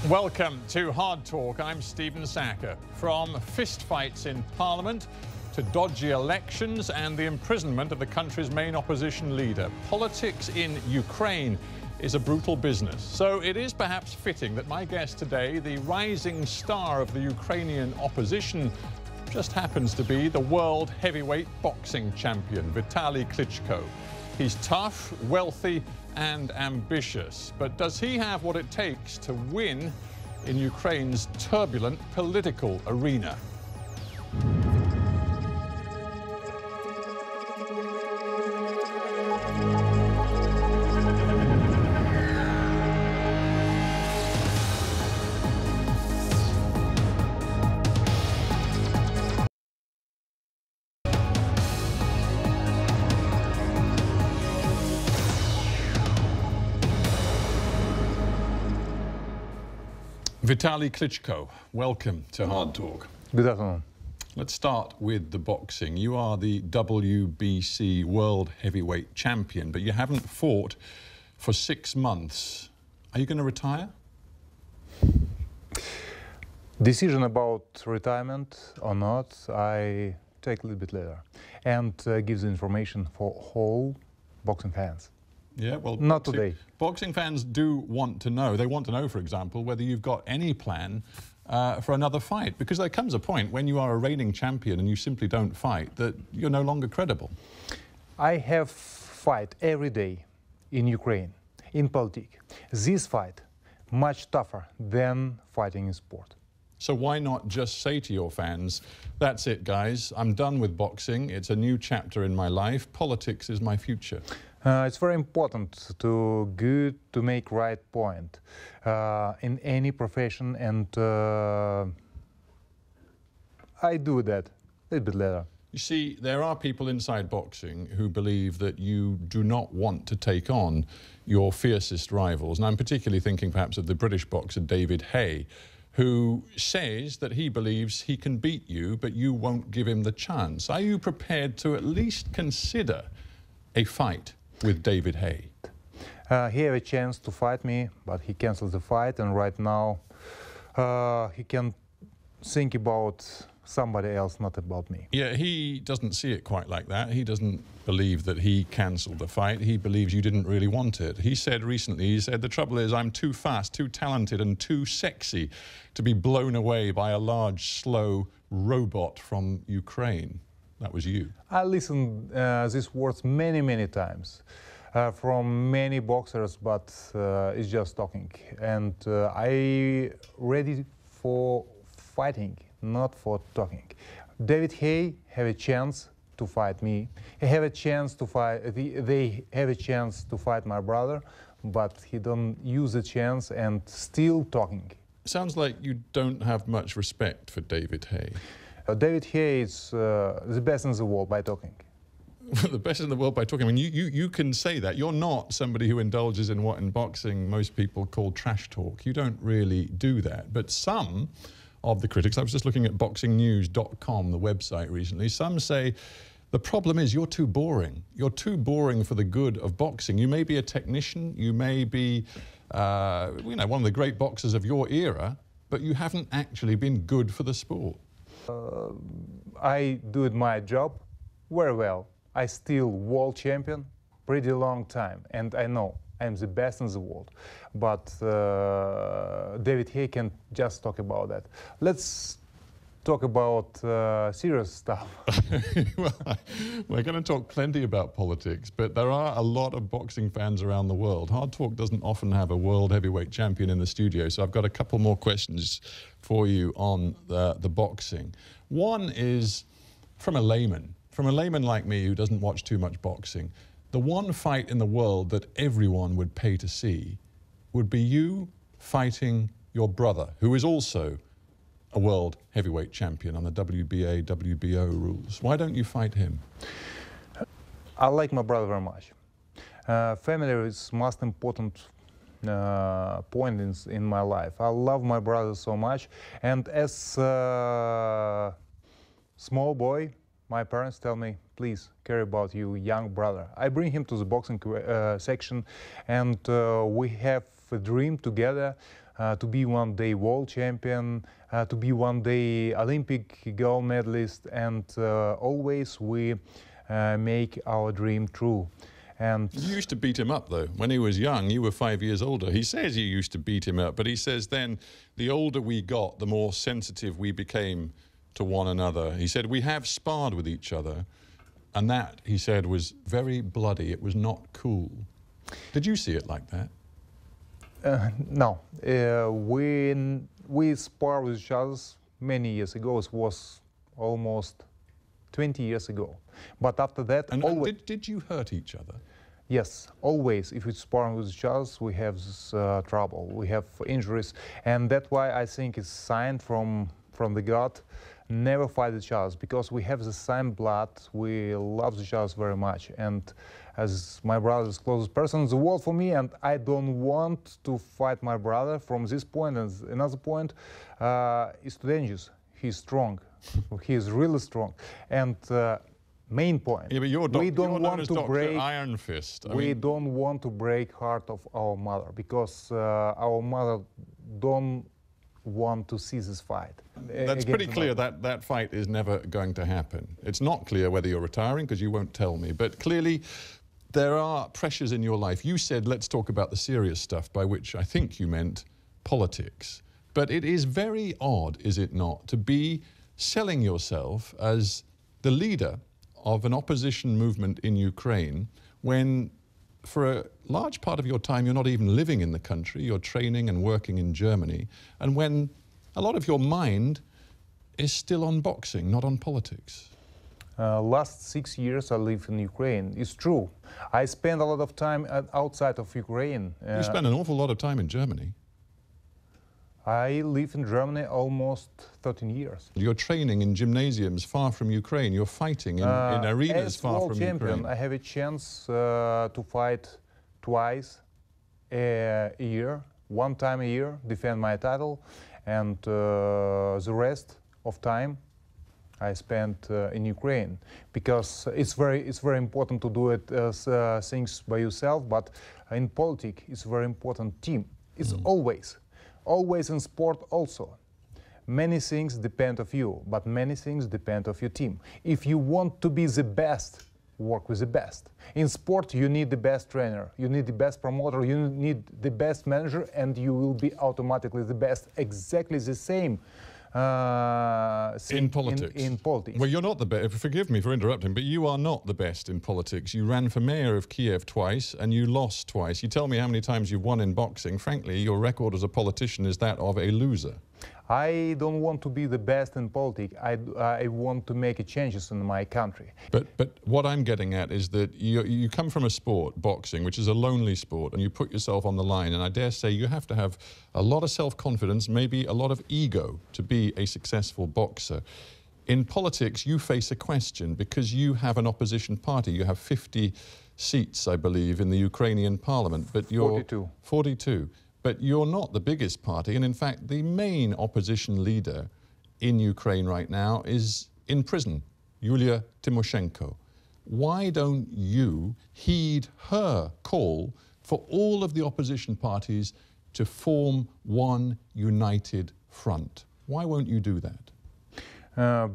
Welcome to Hard Talk. I'm Stephen Sacker. From fistfights in Parliament to dodgy elections and the imprisonment of the country's main opposition leader, politics in Ukraine is a brutal business. So it is perhaps fitting that my guest today, the rising star of the Ukrainian opposition, just happens to be the world heavyweight boxing champion, Vitaly Klitschko. He's tough, wealthy, and ambitious. But does he have what it takes to win in Ukraine's turbulent political arena? Vitaly Klitschko, welcome to Hard Talk. Good afternoon. Let's start with the boxing. You are the WBC World Heavyweight Champion, but you haven't fought for 6 months. Are you going to retire? Decision about retirement or not, I take a little bit later and give the information for whole boxing fans. Yeah, well, not today. Boxing fans do want to know. They want to know, for example, whether you've got any plan for another fight, because there comes a point when you are a reigning champion and you simply don't fight that you're no longer credible. I have fight every day in Ukraine, in politics. This fight much tougher than fighting in sport. So why not just say to your fans, that's it, guys, I'm done with boxing, it's a new chapter in my life, politics is my future? It's very important to make right point in any profession, and I do that a little bit later. You see, there are people inside boxing who believe that you do not want to take on your fiercest rivals, and I'm particularly thinking perhaps of the British boxer David Haye, who says that he believes he can beat you, but you won't give him the chance. Are you prepared to at least consider a fight with David Haye? He had a chance to fight me, but he canceled the fight, and right now he can think about somebody else, not about me. Yeah, he doesn't see it quite like that. He doesn't believe that he cancelled the fight. He believes you didn't really want it. He said recently, the trouble is I'm too fast, too talented, and too sexy to be blown away by a large, slow robot from Ukraine. That was you. I listened these words many times from many boxers, but it's just talking. And I ready for fighting, not for talking. David Haye have a chance to fight me. He have a chance to fight. They have a chance to fight my brother, but he don't use the chance and still talking. Sounds like you don't have much respect for David Haye. David Haye is the best in the world by talking. The best in the world by talking. I mean, you can say that. You're not somebody who indulges in what in boxing most people call trash talk. You don't really do that. But some of the critics, I was just looking at boxingnews.com, the website recently, some say the problem is you're too boring. You're too boring for the good of boxing. You may be a technician, you may be one of the great boxers of your era, but you haven't actually been good for the sport. I do my job very well. I still world champion pretty long time, and I know I'm the best in the world. But David Haye can just talk about that. Let's talk about serious stuff. Well, we're going to talk plenty about politics, but there are a lot of boxing fans around the world. Hard Talk doesn't often have a world heavyweight champion in the studio, so I've got a couple more questions for you on the boxing. One is from a layman like me who doesn't watch too much boxing. The one fight in the world that everyone would pay to see would be you fighting your brother, who is also a world heavyweight champion on the WBA, WBO rules. Why don't you fight him? I like my brother very much. Family is most important point in my life. I love my brother so much, and as small boy, my parents tell me, please care about your young brother. I bring him to the boxing section, and we have a dream together to be one day world champion, to be one day Olympic gold medalist, and always we make our dream true. And you used to beat him up, though. When he was young, you were 5 years older. He says you used to beat him up, but he says then the older we got, the more sensitive we became to one another. He said we have sparred with each other, and that, he said, was very bloody. It was not cool. Did you see it like that? No. We sparred with each other many years ago. It was almost 20 years ago. But after that, and did you hurt each other? Yes, always. If we spar with each other, we have this, trouble. We have injuries, and that's why I think it's a sign from the God. Never fight each other, because we have the same blood. We love each other very much, and as my brother is the closest person in the world for me, and I don't want to fight my brother from this point. And another point is too dangerous. He's strong. He is really strong, and main point. Yeah, but we don't want to break Iron Fist. We don't want to break heart of our mother, because our mother don't want to see this fight. That's pretty clear that that fight is never going to happen. It's not clear whether you're retiring, because you won't tell me, but clearly there are pressures in your life. You said, let's talk about the serious stuff, by which I think you meant politics. But it is very odd, is it not, to be selling yourself as the leader of an opposition movement in Ukraine when for a large part of your time you're not even living in the country, you're training and working in Germany, and when a lot of your mind is still on boxing, not on politics. Last 6 years I live in Ukraine. It's true. I spend a lot of time outside of Ukraine. You spend an awful lot of time in Germany. I live in Germany almost 13 years. You're training in gymnasiums far from Ukraine. You're fighting in arenas far from Ukraine. I have a chance to fight twice a year, one time a year, defend my title, and the rest of time I spent in Ukraine, because it's very important to do it things by yourself. But in politics, it's very important team. It's always in sport also. Many things depend of you, but many things depend of your team. If you want to be the best, work with the best. In sport, you need the best trainer, you need the best promoter, you need the best manager, and you will be automatically the best. Exactly the same in politics. In politics. Well, you're not the best. Forgive me for interrupting, but you are not the best in politics. You ran for mayor of Kiev twice, and you lost twice. You tell me how many times you've won in boxing. Frankly, your record as a politician is that of a loser. I don't want to be the best in politics. I want to make changes in my country. But what I'm getting at is that you come from a sport, boxing, which is a lonely sport, and you put yourself on the line, and I dare say you have to have a lot of self-confidence, maybe a lot of ego to be a successful boxer. In politics, you face a question because you have an opposition party. You have 50 seats, I believe, in the Ukrainian parliament, but you're 42. 42. But you're not the biggest party, and in fact, the main opposition leader in Ukraine right now is in prison, Yulia Tymoshenko. Why don't you heed her call for all of the opposition parties to form one united front? Why won't you do that?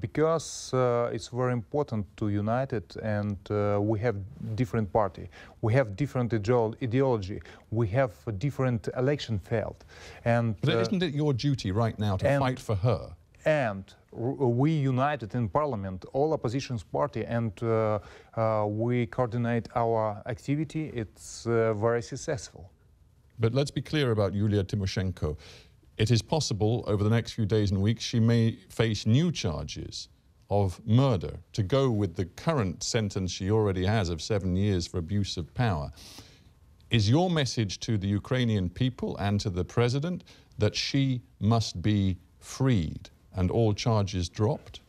Because it's very important to unite it, and we have different party, we have different ideology, we have a different election field, and but isn't it your duty right now to fight for her? And we united in parliament, all oppositions party, and we coordinate our activity. It's very successful. But let's be clear about Yulia Tymoshenko. It is possible over the next few days and weeks she may face new charges of murder to go with the current sentence she already has of 7 years for abuse of power. Is your message to the Ukrainian people and to the president that she must be freed and all charges dropped?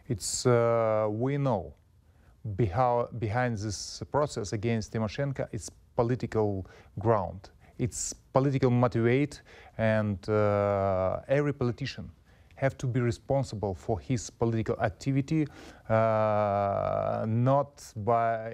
It's, we know behind this process against Tymoshenko, it's political ground. It's political motivate, and every politician have to be responsible for his political activity, not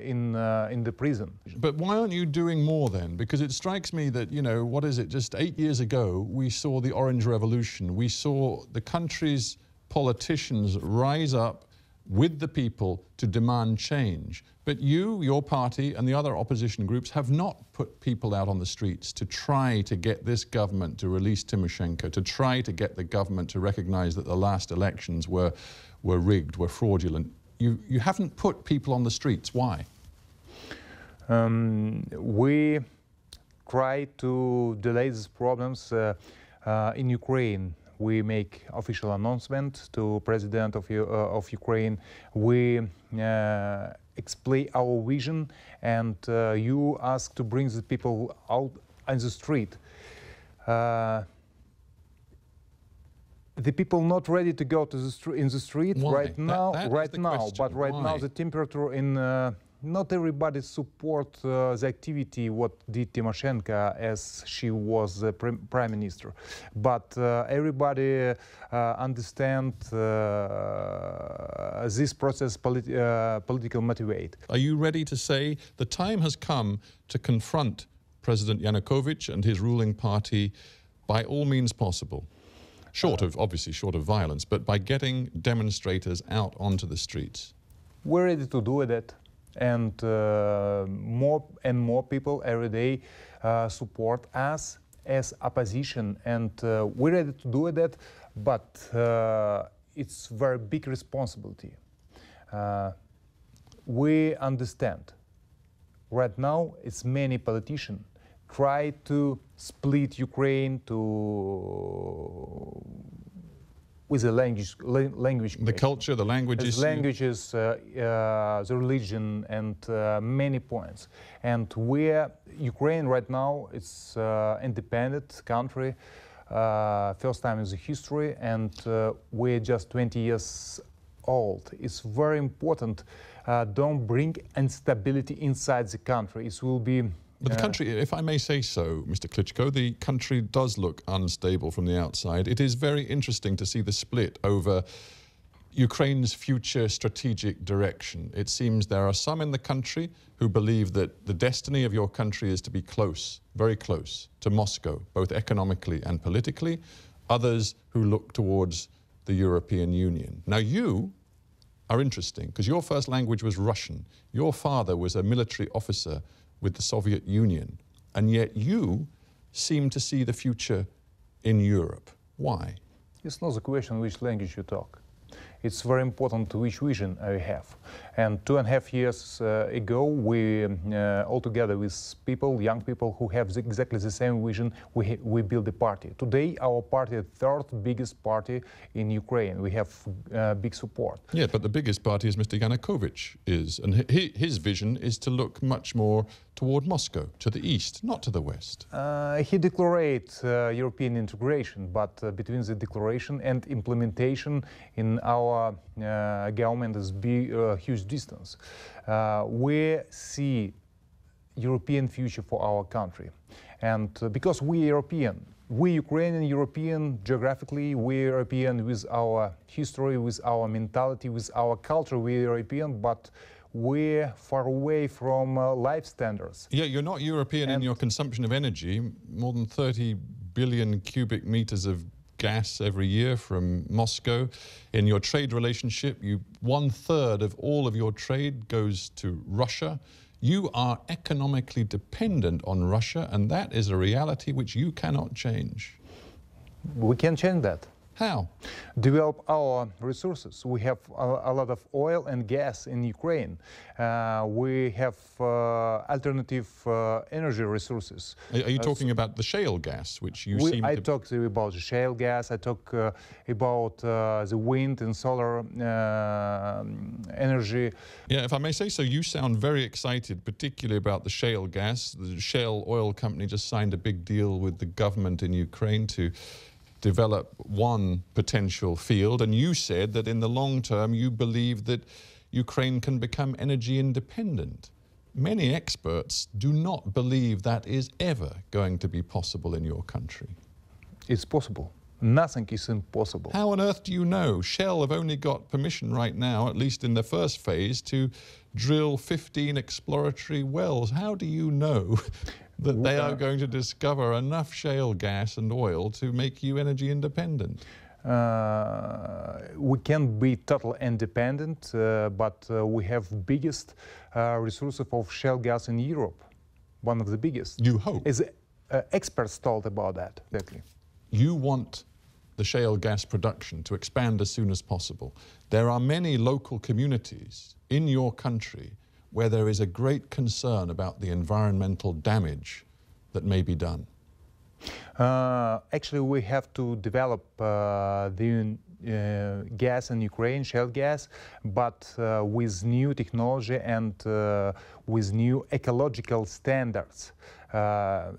in the prison. But why aren't you doing more then? Because it strikes me that, you know, what is it, just 8 years ago, we saw the Orange Revolution. We saw the country's politicians rise up with the people to demand change. But you, your party, and the other opposition groups have not put people out on the streets to try to get this government to release Tymoshenko, to try to get the government to recognize that the last elections were rigged, were fraudulent. You haven't put people on the streets. Why? We try to delay these problems in Ukraine. We make official announcement to President of Ukraine. We explain our vision, and you ask to bring the people out on the street. The people not ready to go to in the street. Why? Right now. But right Why? now the temperature in. Not everybody support the activity what did Tymoshenko as she was prime minister, but everybody understand this process political motivate. Are you ready to say the time has come to confront President Yanukovych and his ruling party by all means possible? Obviously short of violence, but by getting demonstrators out onto the streets? We're ready to do that. And more and more people every day support us as opposition, and we're ready to do that, but it's very big responsibility. We understand. Right now, it's many politicians try to split Ukraine with the language, the culture, the languages, the religion, and many points. And Ukraine right now, it's independent country, first time in the history, and we're just 20 years old. It's very important. Don't bring instability inside the country. It will be. But the country, if I may say so, Mr. Klitschko, the country does look unstable from the outside. It is very interesting to see the split over Ukraine's future strategic direction. It seems there are some in the country who believe that the destiny of your country is to be close, very close, to Moscow, both economically and politically. Others who look towards the European Union. Now you are interesting, because your first language was Russian. Your father was a military officer with the Soviet Union, and yet you seem to see the future in Europe. Why? It's not the question which language you talk. It's very important which vision I have. And 2.5 years ago, we all together with people, young people who have exactly the same vision, we build a party. Today, our party is the third biggest party in Ukraine. We have big support. Yeah, but the biggest party is Mr. Yanukovych and his vision is to look much more toward Moscow, to the east, not to the west. He declared European integration, but between the declaration and implementation in our government is huge distance. We see European future for our country, and because we European, we Ukrainian European geographically, we European with our history, with our mentality, with our culture, we European, but we're far away from life standards. Yeah, you're not European in your consumption of energy. More than 30 billion cubic meters of gas every year from Moscow. In your trade relationship, 1/3 of all of your trade goes to Russia. You are economically dependent on Russia, and that is a reality which you cannot change. We can change that. How? Develop our resources. We have a lot of oil and gas in Ukraine. We have alternative energy resources. Are you talking about the shale gas, which you seem to... I talked about the shale gas. I talk about the wind and solar energy. Yeah, if I may say so, you sound very excited, particularly about the shale gas. The Shell oil company just signed a big deal with the government in Ukraine to develop one potential field, and you said that in the long term you believe that Ukraine can become energy independent. Many experts do not believe that is ever going to be possible in your country. It's possible. Nothing is impossible. How on earth do you know? Shell have only got permission right now, at least in the first phase, to drill 15 exploratory wells. How do you know that they are going to discover enough shale gas and oil to make you energy independent? We can be total independent, but we have biggest resources of shale gas in Europe, one of the biggest. You hope. As experts told about that, exactly. You want the shale gas production to expand as soon as possible. There are many local communities in your country where there is a great concern about the environmental damage that may be done. Actually, we have to develop the gas in Ukraine, shale gas, but with new technology and with new ecological standards.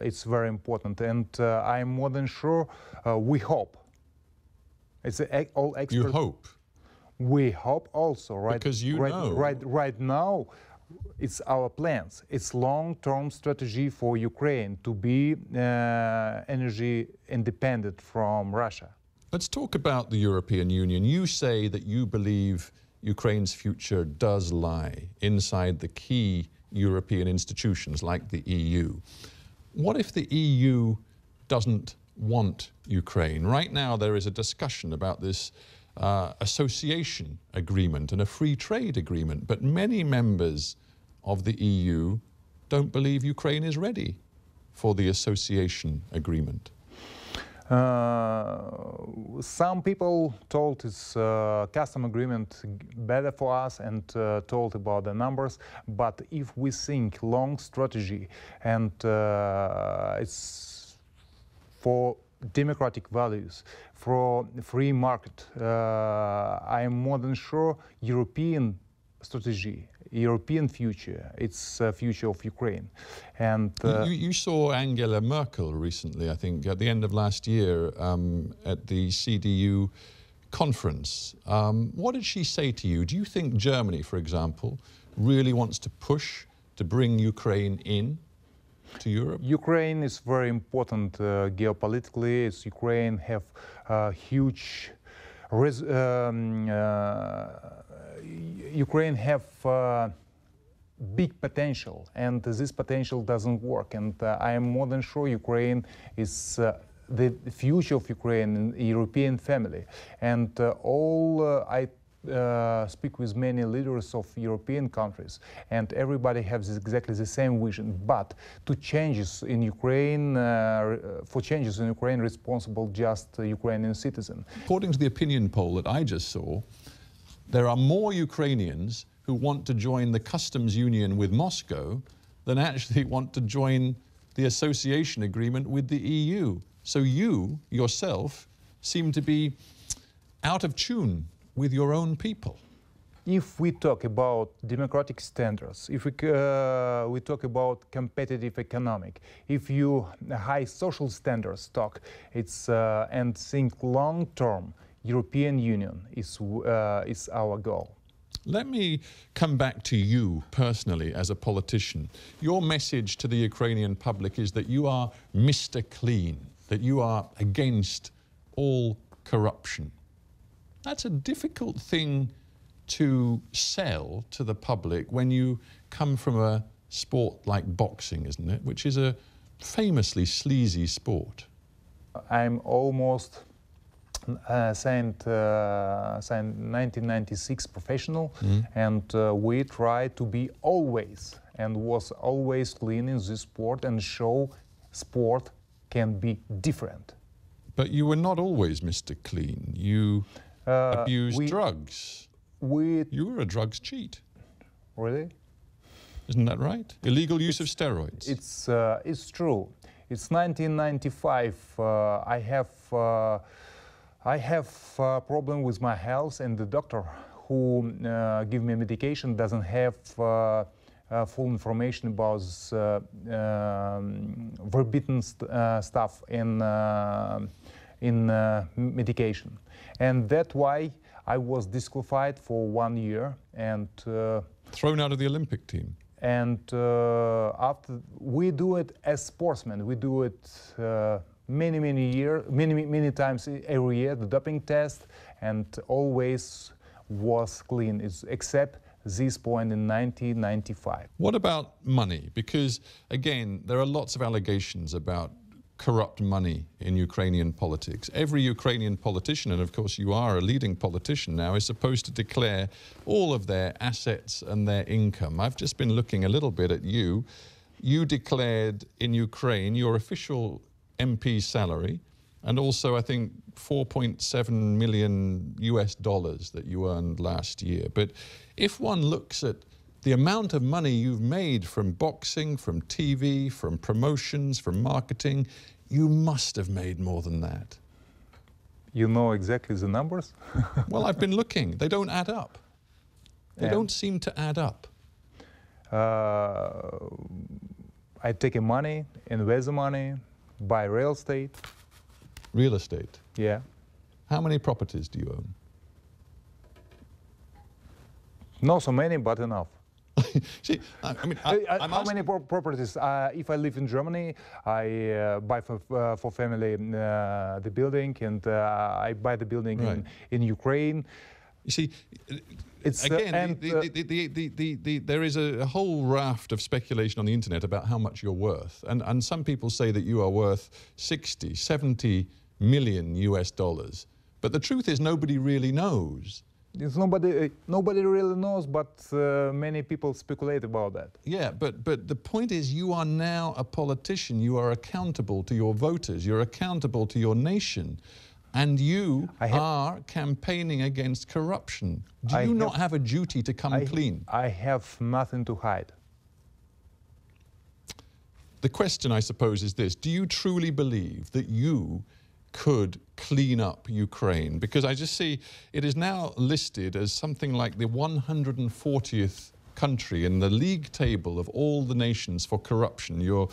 It's very important, and I'm more than sure, we hope. It's all experts. You hope? We hope also, right? Because you know. Right now, it's our plans. It's long-term strategy for Ukraine to be energy independent from Russia. Let's talk about the European Union. You say that you believe Ukraine's future does lie inside the key European institutions like the EU. What if the EU doesn't want Ukraine? Right now there is a discussion about this association agreement and a free trade agreement, but many members of the EU don't believe Ukraine is ready for the association agreement. Some people told it's custom agreement better for us and told about the numbers, but if we think long strategy and it's for democratic values, for free market, I am more than sure European strategy, European future, it's future of Ukraine. And you saw Angela Merkel recently, I think, at the end of last year at the CDU conference. What did she say to you? Do you think Germany, for example, really wants to push to bring Ukraine in to Europe? Ukraine is very important geopolitically. Ukraine have huge Ukraine have big potential, and this potential doesn't work. And I am more than sure Ukraine is the future of Ukraine in the European family. And I speak with many leaders of European countries, and everybody has exactly the same vision. But to changes in Ukraine, for changes in Ukraine, responsible just Ukrainian citizen. According to the opinion poll that I just saw, there are more Ukrainians who want to join the customs union with Moscow than actually want to join the association agreement with the EU. So you, yourself, seem to be out of tune with your own people. If we talk about democratic standards, if we talk about competitive economic, if you high social standards talk, it's and think long term, European Union is our goal. Let me come back to you personally as a politician. Your message to the Ukrainian public is that you are Mr. Clean, that you are against all corruption. That's a difficult thing to sell to the public when you come from a sport like boxing, isn't it? Which is a famously sleazy sport. I'm almost signed 1996 professional, and we try to be always and was always clean in this sport and show sport can be different. But you were not always Mr. Clean. You abused drugs. You were a drugs cheat. Really? Isn't that right? Illegal use of steroids. It's true. It's 1995. I have a problem with my health, and the doctor who give me medication doesn't have full information about forbidden stuff in medication, and that's why I was disqualified for 1 year and thrown out of the Olympic team. And after we do it as sportsmen, we do it many times every year, the doping test, and always was clean, except this point in 1995. What about money? Because, again, there are lots of allegations about corrupt money in Ukrainian politics. Every Ukrainian politician, and of course you are a leading politician now, is supposed to declare all of their assets and their income. I've just been looking a little bit at you. You declared in Ukraine your official MP salary, and also I think 4.7 million US dollars that you earned last year. But if one looks at the amount of money you've made from boxing, from TV, from promotions, from marketing, you must have made more than that. You know exactly the numbers? Well, I've been looking. They don't add up. They don't seem to add up. I take money, invest the money, buy real estate. Real estate? Yeah. How many properties do you own? Not so many, but enough. See, I mean, how many properties? If I live in Germany, I buy for family the building, and I buy the building in Ukraine. You see, it's again, there is a whole raft of speculation on the internet about how much you're worth, and some people say that you are worth 60, 70 million US dollars. But the truth is, nobody really knows. It's nobody really knows, but many people speculate about that. Yeah, but the point is, you are now a politician. You are accountable to your voters. You're accountable to your nation. And you are campaigning against corruption. Do you not have a duty to come clean? I have nothing to hide. The question, I suppose, is this. Do you truly believe that you could clean up Ukraine? Because I just see it is now listed as something like the 140th country in the league table of all the nations for corruption. You're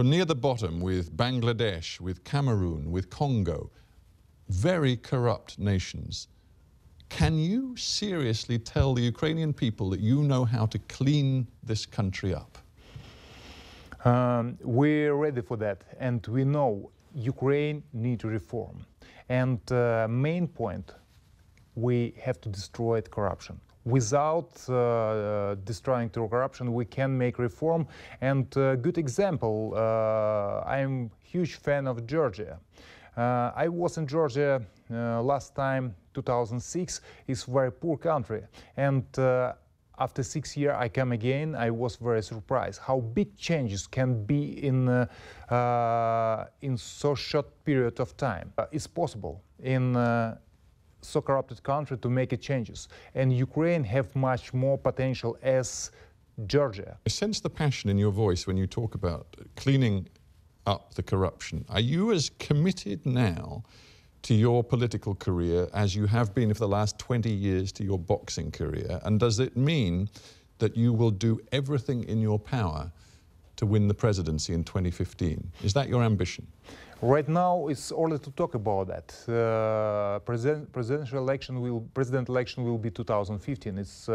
near the bottom with Bangladesh, with Cameroon, with Congo. Very corrupt nations. Can you seriously tell the Ukrainian people that you know how to clean this country up? We're ready for that, and we know Ukraine needs reform. And main point, we have to destroy corruption. Without destroying corruption, we can make reform. And good example, I'm huge fan of Georgia. I was in Georgia last time, 2006. It's a very poor country. And after 6 years, I come again. I was very surprised how big changes can be in so short period of time. It's possible in so corrupted country to make changes. And Ukraine have much more potential as Georgia. I sense the passion in your voice when you talk about cleaning up the corruption. Are you as committed now to your political career as you have been for the last 20 years to your boxing career? And does it mean that you will do everything in your power to win the presidency in 2015? Is that your ambition? Right now, it's early to talk about that. President election will be 2015. It's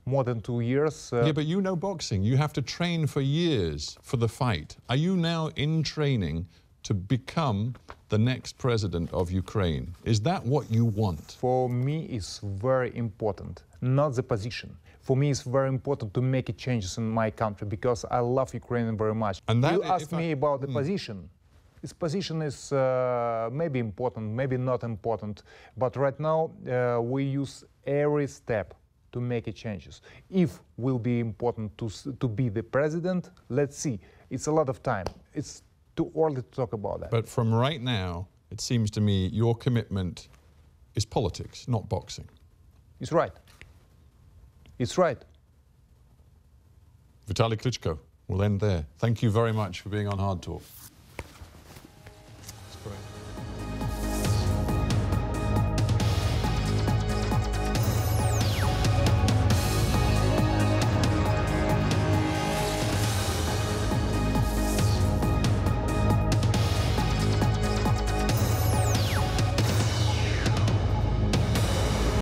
more than 2 years. Yeah, but you know boxing. You have to train for years for the fight. Are you now in training to become the next president of Ukraine? Is that what you want? For me, it's very important, not the position. For me, it's very important to make changes in my country because I love Ukraine very much. And that, you asked me about the position. This position is maybe important, maybe not important, but right now we use every step to make changes. If will be important to be the president, let's see. It's a lot of time. It's too early to talk about that. But from right now, it seems to me your commitment is politics, not boxing. It's right. It's right. Vitaly Klitschko, we'll end there. Thank you very much for being on Hard Talk.